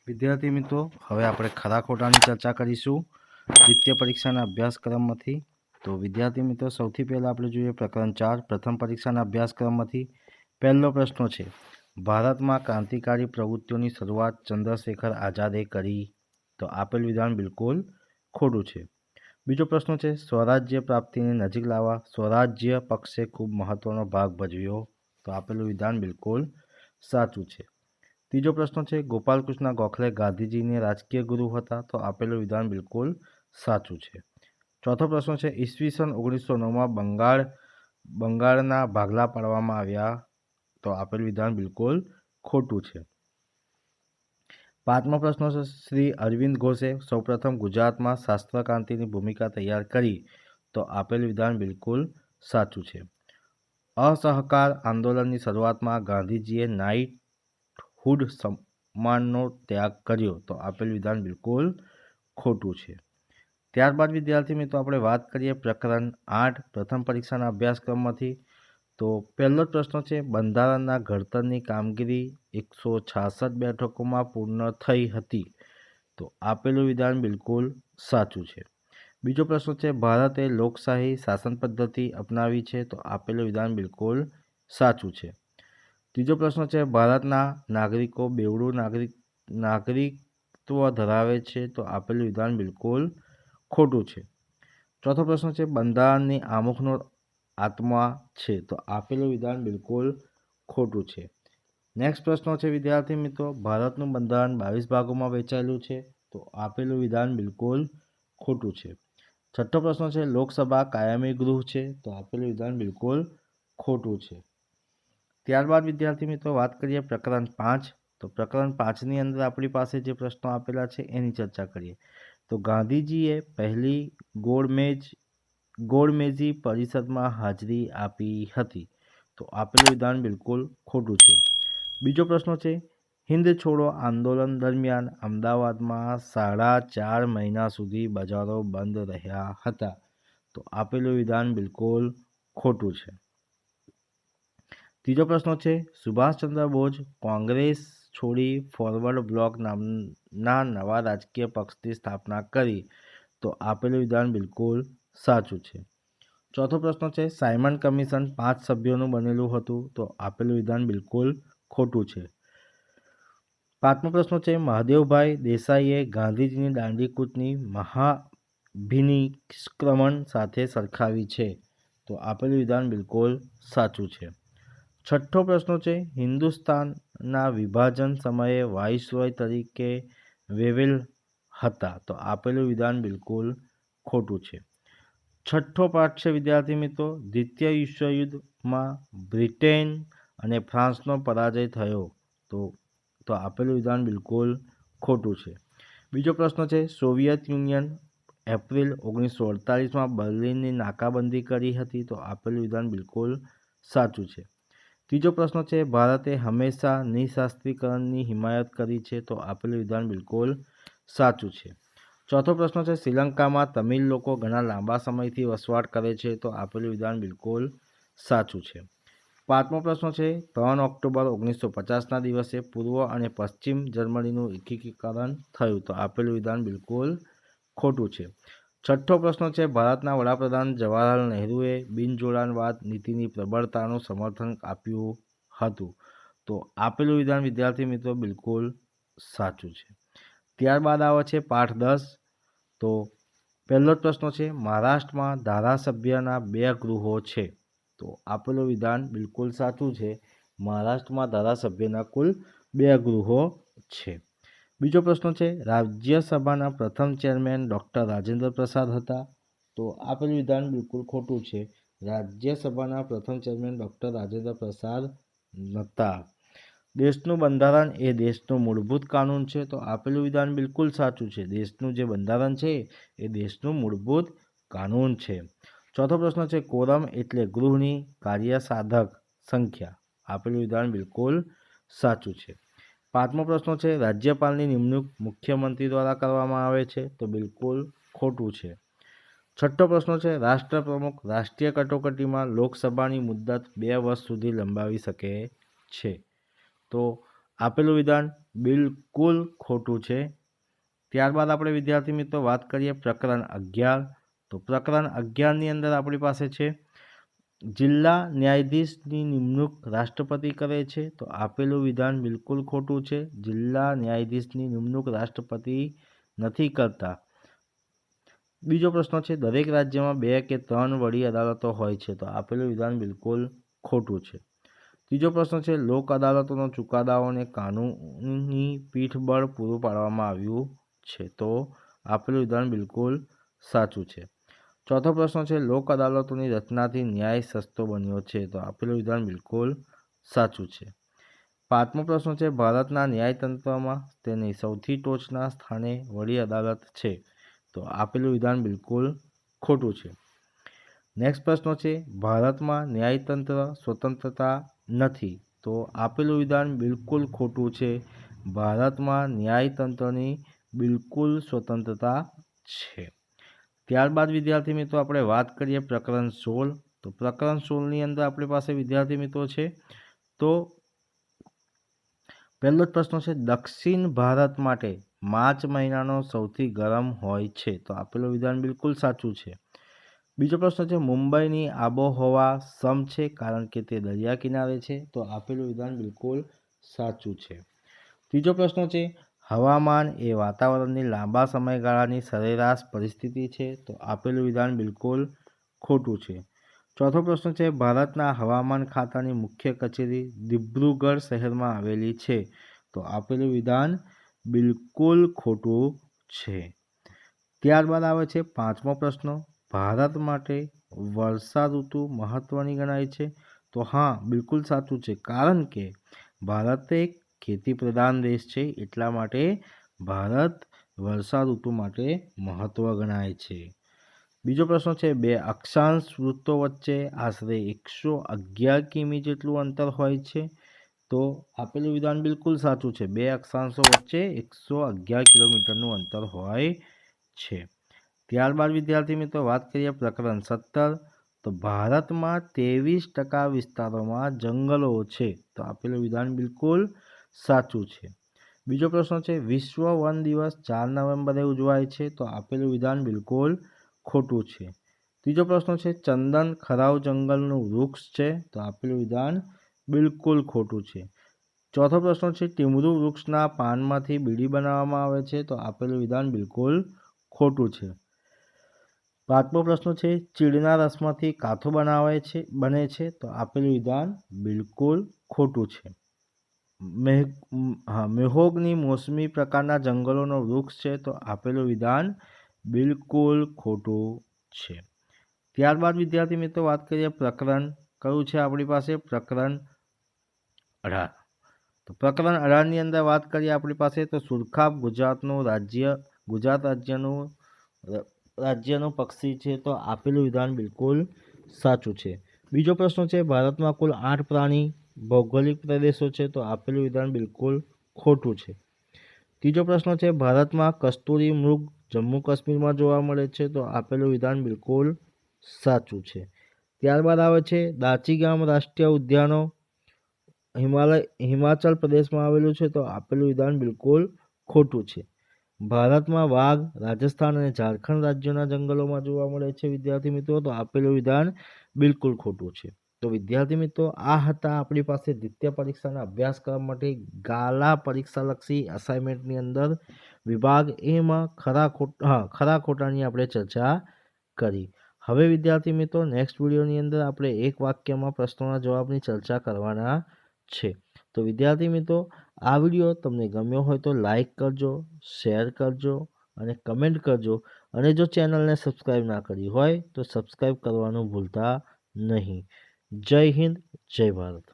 વિદ્યાર્થી મિત્રો, હવે આપણે ખરા ખોટાની ચર્ચા કરીશું દ્વિતીય પરીક્ષાના અભ્યાસક્રમમાંથી. તો વિદ્યાર્થી મિત્રો, સૌથી પહેલાં આપણે જોઈએ પ્રકરણ 4 પ્રથમ પરીક્ષાના અભ્યાસક્રમમાંથી. પહેલો પ્રશ્ન છે, ભારતમાં ક્રાંતિકારી પ્રવૃત્તિઓની શરૂઆત ચંદ્રશેખર આઝાદે કરી. તો આપેલ વિધાન બિલકુલ ખોટું છે. બીજો પ્રશ્ન છે, સ્વરાજ્ય પ્રાપ્તિને નજીક લાવવા સ્વરાજ્ય પક્ષે ખૂબ મહત્વનો ભાગ ભજવ્યો. તો આપેલું વિધાન બિલકુલ સાચું છે. ત્રીજો પ્રશ્ન છે, ગોપાલકૃષ્ણ ગોખલે ગાંધીજીને રાજકીય ગુરુ હતા. તો આપેલું વિધાન બિલકુલ સાચું છે. ચોથો પ્રશ્ન છે, ઈસવીસન 1909માં બંગાળના ભાગલા પાડવામાં આવ્યા. તો આપેલું વિધાન બિલકુલ ખોટું છે. પાંચમો પ્રશ્ન છે, શ્રી અરવિંદ ઘોષે સૌપ્રથમ ગુજરાતમાં શાસ્ત્ર ક્રાંતિની ભૂમિકા તૈયાર કરી. તો આપેલું વિધાન બિલકુલ સાચું છે. અસહકાર આંદોલનની શરૂઆતમાં ગાંધીજીએ નાઇટહુડ સન્માનનો ત્યાગ કર્યો. તો આપેલ વિધાન બિલકુલ ખોટું છે. ત્યારબાદ વિદ્યાર્થી મિત્રો આપણે વાત કરીએ પ્રકરણ 8 પ્રથમ પરીક્ષાના અભ્યાસક્રમમાંથી. તો પહેલો જ પ્રશ્ન છે, બંધારણના ઘડતરની કામગીરી 166 બેઠકોમાં પૂર્ણ થઈ હતી. તો આપેલું વિધાન બિલકુલ સાચું છે. બીજો પ્રશ્ન છે, ભારતે લોકશાહી શાસન પદ્ધતિ અપનાવી છે. તો આપેલું વિધાન બિલકુલ સાચું છે. ત્રીજો પ્રશ્ન છે, ભારતના નાગરિકો બેવડું નાગરિકત્વ ધરાવે છે. તો આપેલું વિધાન બિલકુલ ખોટું છે. ચોથો પ્રશ્ન છે, બંધારણની આમુખનો આત્મા છે. તો આપેલું વિધાન બિલકુલ ખોટું છે. નેક્સ્ટ પ્રશ્ન છે વિદ્યાર્થી મિત્રો, ભારતનું બંધારણ 22 ભાગોમાં વહેંચાયેલું છે. તો આપેલું વિધાન બિલકુલ ખોટું છે. છઠ્ઠો પ્રશ્ન છે, લોકસભા કાયમી ગૃહ છે. તો આપેલું વિધાન બિલકુલ ખોટું છે. ત્યારબાદ વિદ્યાર્થી મિત્રો વાત કરીએ પ્રકરણ 5. તો પ્રકરણ 5ની અંદર આપણી પાસે જે પ્રશ્નો આપેલા છે એની ચર્ચા કરીએ. તો ગાંધીજીએ પહેલી ગોળમેજી પરિષદમાં હાજરી આપી હતી. તો આપેલું વિધાન બિલકુલ ખોટું છે. બીજો પ્રશ્ન છે, હિન્દ છોડો આંદોલન દરમિયાન અમદાવાદમાં 4.5 મહિના સુધી બજારો બંધ રહ્યા હતા. તો આપેલું વિધાન બિલકુલ ખોટું છે. ત્રીજો પ્રશ્ન છે, સુભાષચંદ્ર બોઝ કોંગ્રેસ છોડી ફોરવર્ડ બ્લોક નામના નવા રાજકીય પક્ષની સ્થાપના કરી. તો આપેલું વિધાન બિલકુલ સાચું છે. ચોથો પ્રશ્ન છે, સાયમન કમિશન 5 સભ્યોનું બનેલું હતું. તો આપેલું વિધાન બિલકુલ ખોટું છે. પાંચમો પ્રશ્ન છે, મહાદેવભાઈ દેસાઈએ ગાંધીજીની દાંડીકૂચની મહાભિનિષ્ક્રમણ સાથે સરખાવી છે. તો આપેલું વિધાન બિલકુલ સાચું છે. છઠ્ઠો પ્રશ્ન છે, હિન્દુસ્તાનના વિભાજન સમયે વાઇસરોય તરીકે વેવેલ હતા. તો આપેલું વિધાન બિલકુલ ખોટું છે. છઠ્ઠો પાઠ છે વિદ્યાર્થી મિત્રો, દ્વિતીય વિશ્વયુદ્ધમાં બ્રિટેન અને ફ્રાન્સનો પરાજય થયો. તો આપેલું વિધાન બિલકુલ ખોટું છે. બીજો પ્રશ્ન છે, સોવિયત યુનિયન એપ્રિલ 1948માં બર્લિનની નાકાબંધી કરી હતી. તો આપેલું વિધાન બિલકુલ સાચું છે. ત્રીજો પ્રશ્ન છે, ભારતે હંમેશા નિઃશાસ્ત્રીકરણની હિમાયત કરી છે. તો આપેલું વિધાન બિલકુલ સાચું છે. ચોથો પ્રશ્ન છે, શ્રીલંકામાં તમિલ લોકો ઘણા લાંબા સમયથી વસવાટ કરે છે. તો આપેલું વિધાન બિલકુલ સાચું છે. પાંચમો પ્રશ્ન છે, 3 ઓક્ટોબર 1950ના દિવસે પૂર્વ અને પશ્ચિમ જર્મનીનું એકીકરણ થયું. તો આપેલું વિધાન બિલકુલ ખોટું છે. છઠ્ઠો પ્રશ્ન છે, ભારતના વડાપ્રધાન જવાહરલાલ નહેરુએ બિનજોડાણવાદ નીતિની પ્રબળતાનું સમર્થન આપ્યું હતું. તો આપેલું વિધાન વિદ્યાર્થી મિત્રો બિલકુલ સાચું છે. ત્યારબાદ આવે છે પાઠ 10. તો પહેલો જ પ્રશ્ન છે, મહારાષ્ટ્રમાં ધારાસભ્યના 2 ગૃહો છે. તો આપેલું વિધાન બિલકુલ સાચું છે. મહારાષ્ટ્રમાં ધારાસભ્યના કુલ 2 ગૃહો છે. બીજો પ્રશ્ન છે, રાજ્યસભાના પ્રથમ ચેરમેન ડૉક્ટર રાજેન્દ્ર પ્રસાદ હતા. તો આપેલું વિધાન બિલકુલ ખોટું છે. રાજ્યસભાના પ્રથમ ચેરમેન ડૉક્ટર રાજેન્દ્ર પ્રસાદ નહોતા. દેશનું બંધારણ એ દેશનું મૂળભૂત કાનૂન છે. તો આપેલું વિધાન બિલકુલ સાચું છે. દેશનું જે બંધારણ છે એ દેશનું મૂળભૂત કાનૂન છે. ચોથો પ્રશ્ન છે, કોરમ એટલે ગૃહની કાર્યસાધક સંખ્યા. આપેલું વિધાન બિલકુલ સાચું છે. પાંચમો પ્રશ્ન છે, રાજ્યપાલની નિમણૂક મુખ્યમંત્રી દ્વારા કરવામાં આવે છે. તો બિલકુલ ખોટું છે. છઠ્ઠો પ્રશ્ન છે, રાષ્ટ્રપ્રમુખ રાષ્ટ્રીય કટોકટીમાં લોકસભાની મુદ્દત 2 વર્ષ સુધી લંબાવી શકે છે. તો આપેલું વિધાન બિલકુલ ખોટું છે। ત્યારબાદ આપણે વિદ્યાર્થી મિત્રો વાત કરીએ પ્રકરણ 11। તો પ્રકરણ 11ની અંદર આપણી પાસે છે જિલ્લા ન્યાયાધીશની નિમણૂક રાષ્ટ્રપતિ કરે છે। તો આપેલું વિધાન બિલકુલ ખોટું છે। જિલ્લા ન્યાયાધીશની નિમણૂક રાષ્ટ્રપતિ નથી કરતા। બીજો પ્રશ્ન છે દરેક રાજ્યમાં 2 કે 3 વડી અદાલતો હોય છે। તો આપેલું વિધાન બિલકુલ ખોટું છે। ત્રીજો પ્રશ્ન છે લોક અદાલતોનો ચુકાદાઓને કાનૂની પીઠબળ પૂરું પાડવામાં આવ્યું છે। તો આપેલું વિધાન બિલકુલ સાચું છે। ચોથો પ્રશ્ન છે લોક અદાલતોની રચનાથી ન્યાય સસ્તો બન્યો છે। તો આપેલું વિધાન બિલકુલ સાચું છે। પાંચમો પ્રશ્ન છે ભારતના ન્યાયતંત્રમાં તેની સૌથી ટોચના સ્થાને વડી અદાલત છે। તો આપેલું વિધાન બિલકુલ ખોટું છે। નેક્સ્ટ પ્રશ્ન છે ભારતમાં ન્યાયતંત્ર સ્વતંત્રતા નથી। તો આપેલું વિધાન બિલકુલ ખોટું છે। ભારતમાં ન્યાયતંત્રની બિલકુલ સ્વતંત્રતા છે। ત્યારબાદ વિદ્યાર્થી મિત્રો આપણે વાત કરીએ પ્રકરણ 16। તો પ્રકરણ 16ની અંદર આપણી પાસે વિદ્યાર્થી મિત્રો છે તો પહેલો જ પ્રશ્ન છે દક્ષિણ ભારત માટે માર્ચ મહિનાનો સૌથી ગરમ હોય છે। તો આપેલું વિધાન બિલકુલ સાચું છે। બીજો પ્રશ્ન છે મુંબઈની આબોહવા સમ છે કારણ કે તે દરિયા કિનારે છે। તો આપેલું વિધાન બિલકુલ સાચું છે। ત્રીજો પ્રશ્ન છે હવામાન એ વાતાવરણની લાંબા સમયગાળાની સરેરાશ પરિસ્થિતિ છે। તો આપેલું વિધાન બિલકુલ ખોટું છે। ચોથો પ્રશ્ન છે ભારતના હવામાન ખાતાની મુખ્ય કચેરી દિબ્રુગઢ શહેરમાં આવેલી છે। તો આપેલું વિધાન બિલકુલ ખોટું છે। ત્યારબાદ આવે છે પાંચમો પ્રશ્ન ભારત માટે વર્ષા ઋતુ મહત્વની ગણાય છે। તો હા બિલકુલ સાચું છે કારણ કે ભારત એક ખેતી પ્રધાન દેશ છે એટલા માટે ભારત વર્ષા ઋતુ માટે મહત્વ ગણાય છે। બીજો પ્રશ્ન છે બે અક્ષાંશ વૃત્તો વચ્ચે આશરે 111 કિમી જેટલું અંતર હોય છે। તો આપેલું વિધાન બિલકુલ સાચું છે। બે અક્ષાંશો વચ્ચે 111 કિલોમીટરનું અંતર હોય છે। ત્યારબાદ વિદ્યાર્થી મિત્રો વાત કરીએ પ્રકરણ 17। તો ભારતમાં 23% વિસ્તારોમાં જંગલો છે। તો આપેલું વિધાન બિલકુલ સાચું છે। બીજો પ્રશ્ન છે વિશ્વ વન દિવસ 4 નવેમ્બરે ઉજવાય છે। તો આપેલું વિધાન બિલકુલ ખોટું છે। ત્રીજો પ્રશ્ન છે ચંદન ખરાવ જંગલનું વૃક્ષ છે। તો આપેલું વિધાન બિલકુલ ખોટું છે। ચોથો પ્રશ્ન છે ટીમરૂ વૃક્ષના પાનમાંથી બીડી બનાવવામાં આવે છે। તો આપેલું વિધાન બિલકુલ ખોટું છે। પાંચમો પ્રશ્ન છે ચીડના રસમાંથી કાથો બને છે। તો આપેલું વિધાન બિલકુલ ખોટું છે। મેહોગની મોસમી પ્રકારના જંગલોનો વૃક્ષ છે। તો આપેલું વિધાન બિલકુલ ખોટું છે। ત્યારબાદ વિદ્યાર્થી મિત્રો વાત કરીએ પ્રકરણ કયું છે આપણી પાસે પ્રકરણ 18। તો પ્રકરણ 18ની અંદર વાત કરીએ આપણી પાસે તો સુરખાબ ગુજરાત રાજ્યનું પક્ષી છે। તો આપેલું વિધાન બિલકુલ સાચું છે। બીજો પ્રશ્ન છે ભારતમાં કુલ 8 પ્રાણી ભૌગોલિક પ્રદેશો છે। તો આપેલું વિધાન બિલકુલ ખોટું છે। ત્રીજો પ્રશ્ન છે ભારતમાં કસ્તુરી મૃગ જમ્મુ કાશ્મીરમાં જોવા મળે છે। તો આપેલું વિધાન બિલકુલ સાચું છે। ત્યારબાદ આવે છે દાચીગામ રાષ્ટ્રીય ઉદ્યાનો હિમાચલ પ્રદેશમાં આવેલું છે। તો આપેલું વિધાન બિલકુલ ખોટું છે। ભારતમાં વાઘ રાજસ્થાન અને ઝારખંડ રાજ્યોના જંગલોમાં જોવા મળે છે વિદ્યાર્થી મિત્રો। તો આપેલું વિધાન બિલકુલ ખોટું છે। તો વિદ્યાર્થી મિત્રો આ હતા આપણી પાસે દ્વિતીય પરીક્ષાના અભ્યાસક્રમ માટે ગાલા પરીક્ષાલક્ષી અસાઇનમેન્ટની અંદર વિભાગ એમાં ખરા ખોટાની આપણે ચર્ચા કરી। હવે વિદ્યાર્થી મિત્રો નેક્સ્ટ વિડીયોની અંદર આપણે એક વાક્યમાં પ્રશ્નોના જવાબની ચર્ચા કરવાના છે। તો વિદ્યાર્થી મિત્રો આ વિડીયો તમને ગમ્યો હોય તો લાઈક કરજો, શેર કરજો અને કમેન્ટ કરજો અને જો ચેનલને સબસ્ક્રાઈબ ના કરી હોય તો સબસ્ક્રાઈબ કરવાનું ભૂલતા નહીં। જય હિન્દ, જય ભારત।